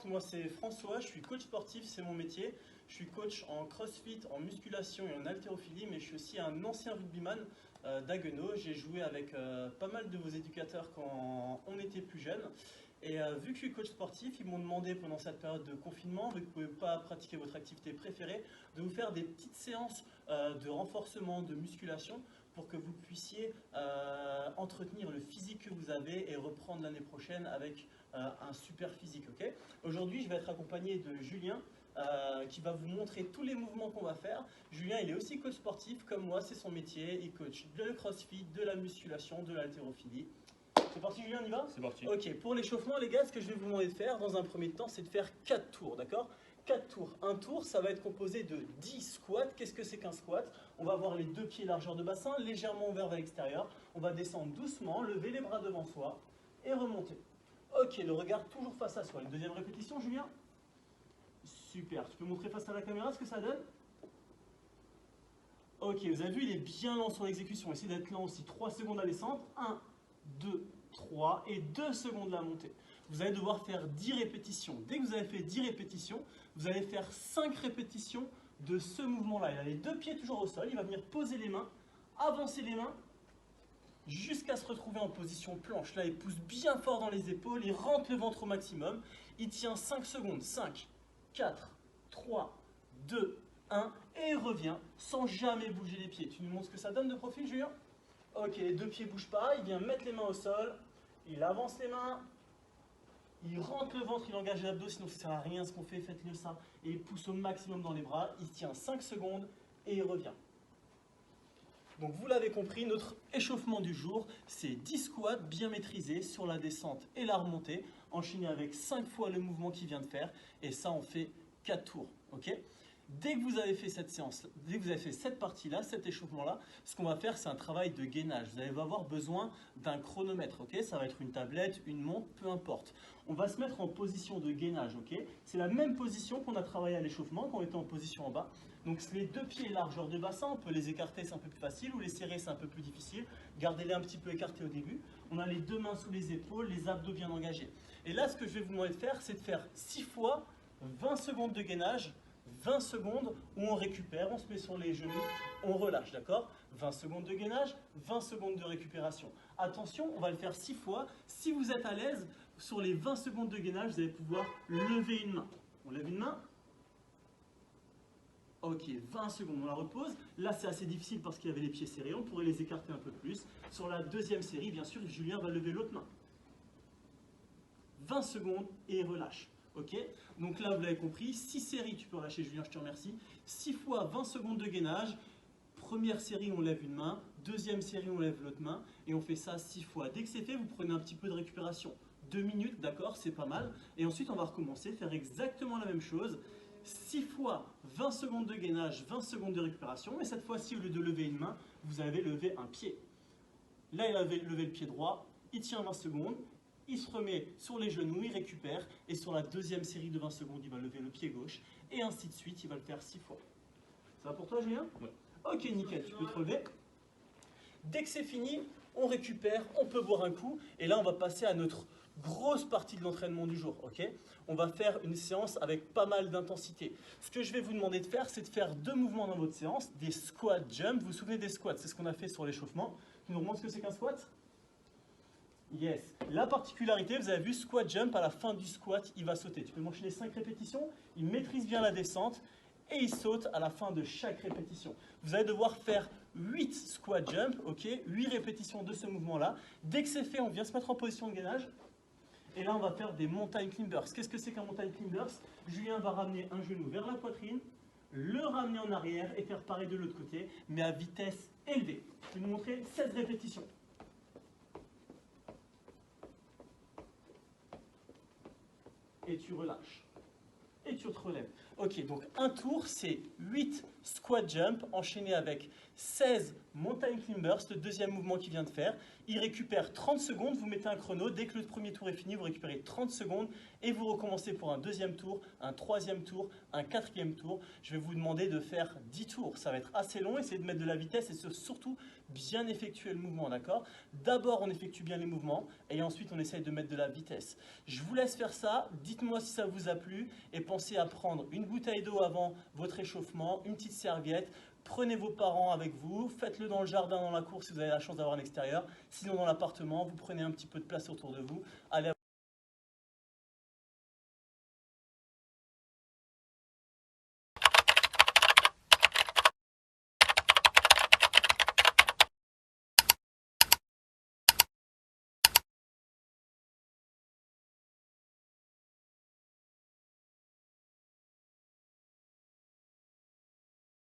présente, moi c'est François, je suis coach sportif, c'est mon métier. Je suis coach en crossfit, en musculation et en haltérophilie, mais je suis aussi un ancien rugbyman d'Haguenau. J'ai joué avec pas mal de vos éducateurs quand on était plus jeune. Et vu que je suis coach sportif, ils m'ont demandé pendant cette période de confinement, vu que vous ne pouvez pas pratiquer votre activité préférée, de vous faire des petites séances de renforcement, de musculation, pour que vous puissiez entretenir le physique que vous avez et reprendre l'année prochaine avec un super physique. Okay. Aujourd'hui, je vais être accompagné de Julien qui va vous montrer tous les mouvements qu'on va faire. Julien, il est aussi coach sportif, comme moi, c'est son métier. Il coach de le crossfit, de la musculation, de l'haltérophilie. C'est parti Julien, on y va? C'est parti. Ok, pour l'échauffement les gars, ce que je vais vous demander de faire dans un premier temps, c'est de faire 4 tours, d'accord? 4 tours. Un tour, ça va être composé de 10 squats. Qu'est-ce que c'est qu'un squat? On va avoir les deux pieds largeur de bassin, légèrement ouverts vers l'extérieur. On va descendre doucement, lever les bras devant soi et remonter. Ok, le regard toujours face à soi. Une deuxième répétition, Julien? Super. Tu peux montrer face à la caméra ce que ça donne? Ok, vous avez vu, il est bien lent sur l'exécution. Essayez d'être lent aussi. 3 secondes à descendre. 1, 2, 3 et 2 secondes la montée. Vous allez devoir faire 10 répétitions. Dès que vous avez fait 10 répétitions, vous allez faire 5 répétitions de ce mouvement-là. Il a les deux pieds toujours au sol. Il va venir poser les mains, avancer les mains, jusqu'à se retrouver en position planche. Là, il pousse bien fort dans les épaules, il rentre le ventre au maximum. Il tient 5 secondes. 5, 4, 3, 2, 1 et il revient sans jamais bouger les pieds. Tu nous montres ce que ça donne de profil, Julien? Ok, les deux pieds ne bougent pas. Il vient mettre les mains au sol. Il avance les mains. Il rentre le ventre, il engage les abdos, sinon ça ne sert à rien ce qu'on fait, faites-le ça. Et il pousse au maximum dans les bras. Il tient 5 secondes et il revient. Donc vous l'avez compris, notre échauffement du jour, c'est 10 squats bien maîtrisés sur la descente et la remontée, enchaîné avec 5 fois le mouvement qu'il vient de faire, et ça on fait 4 tours. Okay. Dès que vous avez fait cette séance, dès que vous avez fait cette partie-là, cet échauffement-là, ce qu'on va faire, c'est un travail de gainage. Vous allez avoir besoin d'un chronomètre, ok? Ça va être une tablette, une montre, peu importe. On va se mettre en position de gainage, ok? C'est la même position qu'on a travaillé à l'échauffement, quand on était en position en bas. Donc les deux pieds largeur de bassin, on peut les écarter, c'est un peu plus facile, ou les serrer, c'est un peu plus difficile. Gardez-les un petit peu écartés au début. On a les deux mains sous les épaules, les abdos bien engagés. Et là, ce que je vais vous demander de faire, c'est de faire 6 fois 20 secondes de gainage, 20 secondes où on récupère, on se met sur les genoux, on relâche, d'accord? 20 secondes de gainage, 20 secondes de récupération. Attention, on va le faire 6 fois. Si vous êtes à l'aise, sur les 20 secondes de gainage, vous allez pouvoir lever une main. On lève une main. Ok, 20 secondes, on la repose. Là, c'est assez difficile parce qu'il y avait les pieds serrés. On pourrait les écarter un peu plus. Sur la deuxième série, bien sûr, Julien va lever l'autre main. 20 secondes et il relâche. Ok, donc là, vous l'avez compris, 6 séries, tu peux relâcher Julien, je te remercie. 6 fois 20 secondes de gainage. Première série, on lève une main. Deuxième série, on lève l'autre main. Et on fait ça 6 fois. Dès que c'est fait, vous prenez un petit peu de récupération. 2 minutes, d'accord, c'est pas mal. Et ensuite, on va recommencer, faire exactement la même chose. 6 fois 20 secondes de gainage, 20 secondes de récupération. Mais cette fois-ci, au lieu de lever une main, vous avez levé un pied. Là, il a levé le pied droit. Il tient 20 secondes. Il se remet sur les genoux, il récupère, et sur la deuxième série de 20 secondes, il va lever le pied gauche, et ainsi de suite, il va le faire 6 fois. Ça va pour toi, Julien? Oui. Ok, nickel, tu peux te relever. Dès que c'est fini, on récupère, on peut boire un coup, et là, on va passer à notre grosse partie de l'entraînement du jour, ok? On va faire une séance avec pas mal d'intensité. Ce que je vais vous demander de faire, c'est de faire 2 mouvements dans votre séance, des squat jump. Vous vous souvenez des squats? C'est ce qu'on a fait sur l'échauffement. Tu nous remontres ce que c'est qu'un squat? Yes. La particularité, vous avez vu, squat jump, à la fin du squat, il va sauter. Tu peux m'enchaîner 5 répétitions, il maîtrise bien la descente et il saute à la fin de chaque répétition. Vous allez devoir faire 8 squat jump, ok, 8 répétitions de ce mouvement-là. Dès que c'est fait, on vient se mettre en position de gainage. Et là, on va faire des mountain climbers. Qu'est-ce que c'est qu'un mountain climbers? Julien va ramener un genou vers la poitrine, le ramener en arrière et faire pareil de l'autre côté, mais à vitesse élevée. Je vais vous montrer 16 répétitions. Et tu relâches. Et tu te relèves. Ok, donc un tour, c'est 8 squat jump enchaînés avec 16 mountain climbers, le deuxième mouvement qu'il vient de faire. Il récupère 30 secondes, vous mettez un chrono. Dès que le premier tour est fini, vous récupérez 30 secondes et vous recommencez pour un deuxième tour, un troisième tour, un quatrième tour. Je vais vous demander de faire 10 tours. Ça va être assez long, essayez de mettre de la vitesse et surtout bien effectuer le mouvement, d'accord? D'abord, on effectue bien les mouvements et ensuite, on essaye de mettre de la vitesse. Je vous laisse faire ça. Dites-moi si ça vous a plu et pensez à prendre une bouteille d'eau avant votre échauffement, une petite serviette. Prenez vos parents avec vous, faites-le dans le jardin, dans la cour si vous avez la chance d'avoir un extérieur. Sinon, dans l'appartement, vous prenez un petit peu de place autour de vous. Allez